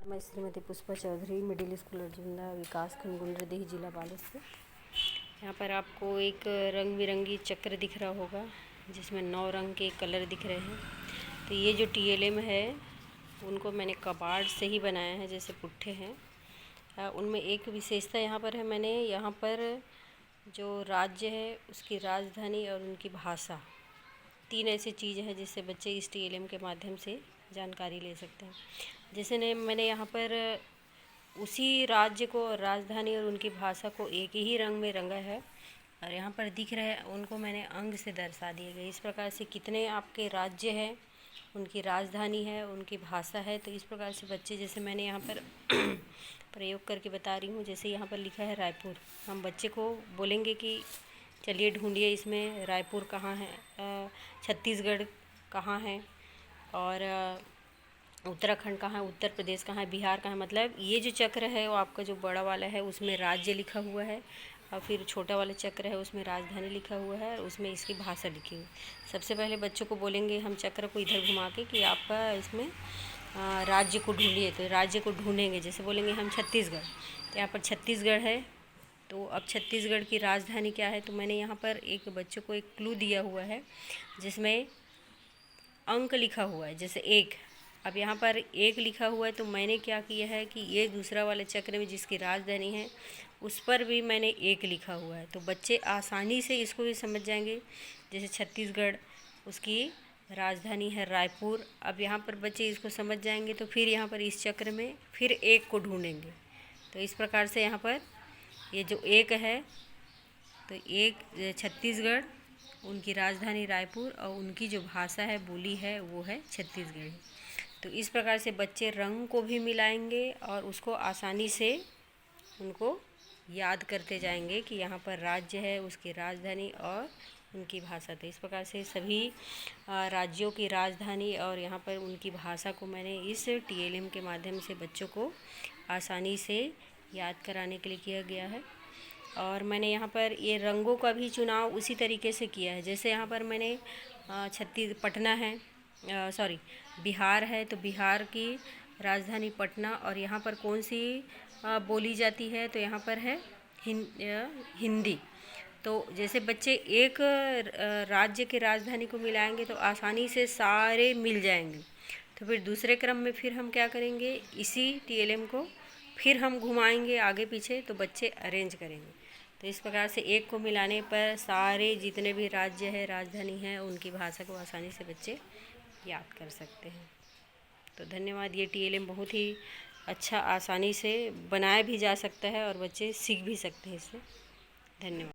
मैं Shrimati Pushpa Chaudhary, middle school Arjunda, विकास खंड गुंडरदेही, जिला बालेश्वर से। यहाँ पर आपको एक रंग बिरंगी चक्र दिख रहा होगा जिसमें 9 रंग के कलर दिख रहे हैं। तो ये जो TLM है उनको मैंने कबाड़ से ही बनाया है, जैसे पुट्ठे हैं। उनमें एक विशेषता यहाँ पर है, मैंने यहाँ पर जो राज्य है उसकी राजधानी और उनकी भाषा, 3 ऐसी चीज़ हैं जिससे बच्चे इस TLM के माध्यम से जानकारी ले सकते हैं। जैसे ने मैंने यहाँ पर उसी राज्य को, राजधानी और उनकी भाषा को एक ही रंग में रंगा है और यहाँ पर दिख रहे हैं उनको मैंने अंग से दर्शा दिए गए। इस प्रकार से कितने आपके राज्य हैं, उनकी राजधानी है, उनकी भाषा है, तो इस प्रकार से बच्चे, जैसे मैंने यहाँ पर प्रयोग करके बता रही हूँ। जैसे यहाँ पर लिखा है रायपुर, हम बच्चे को बोलेंगे कि चलिए ढूंढिए इसमें रायपुर कहाँ है, छत्तीसगढ़ कहाँ है, और उत्तराखंड कहाँ है, उत्तर प्रदेश कहाँ है, बिहार कहाँ है। मतलब ये जो चक्र है वो आपका जो बड़ा वाला है उसमें राज्य लिखा हुआ है, और फिर छोटा वाला चक्र है उसमें राजधानी लिखा हुआ है, और उसमें इसकी भाषा लिखी हुई है। सबसे पहले बच्चों को बोलेंगे हम चक्र को इधर घुमा के कि आपका इसमें राज्य को ढूंढिए, तो राज्य को ढूंढेंगे। जैसे बोलेंगे हम छत्तीसगढ़, तो यहाँ पर छत्तीसगढ़ है, तो अब छत्तीसगढ़ की राजधानी क्या है, तो मैंने यहाँ पर एक बच्चों को एक क्लू दिया हुआ है जिसमें अंक लिखा हुआ है, जैसे 1। अब यहाँ पर 1 लिखा हुआ है, तो मैंने क्या किया है कि ये दूसरा वाले चक्र में जिसकी राजधानी है उस पर भी मैंने 1 लिखा हुआ है, तो बच्चे आसानी से इसको भी समझ जाएंगे। जैसे छत्तीसगढ़, उसकी राजधानी है रायपुर। अब यहाँ पर बच्चे इसको समझ जाएंगे, तो फिर यहाँ पर इस चक्र में फिर 1 को ढूंढेंगे। तो इस प्रकार से यहाँ पर ये जो 1 है, तो 1 छत्तीसगढ़, उनकी राजधानी रायपुर, और उनकी जो भाषा है, बोली है, वो है छत्तीसगढ़ी। तो इस प्रकार से बच्चे रंग को भी मिलाएंगे और उसको आसानी से उनको याद करते जाएंगे कि यहाँ पर राज्य है, उसकी राजधानी और उनकी भाषा। तो इस प्रकार से सभी राज्यों की राजधानी और यहाँ पर उनकी भाषा को मैंने इस TLM के माध्यम से बच्चों को आसानी से याद कराने के लिए किया गया है। और मैंने यहाँ पर ये रंगों का भी चुनाव उसी तरीके से किया है। जैसे यहाँ पर मैंने पटना है, बिहार है, तो बिहार की राजधानी पटना, और यहाँ पर कौन सी बोली जाती है, तो यहाँ पर है हिंदी। तो जैसे बच्चे एक राज्य के राजधानी को मिलाएंगे तो आसानी से सारे मिल जाएंगे। तो फिर दूसरे क्रम में फिर हम क्या करेंगे, इसी TLM को फिर हम घुमाएंगे आगे पीछे, तो बच्चे अरेंज करेंगे। तो इस प्रकार से 1 को मिलाने पर सारे जितने भी राज्य है, राजधानी है, उनकी भाषा को आसानी से बच्चे याद कर सकते हैं। तो धन्यवाद। ये TLM बहुत ही अच्छा, आसानी से बनाया भी जा सकता है और बच्चे सीख भी सकते हैं इससे। धन्यवाद।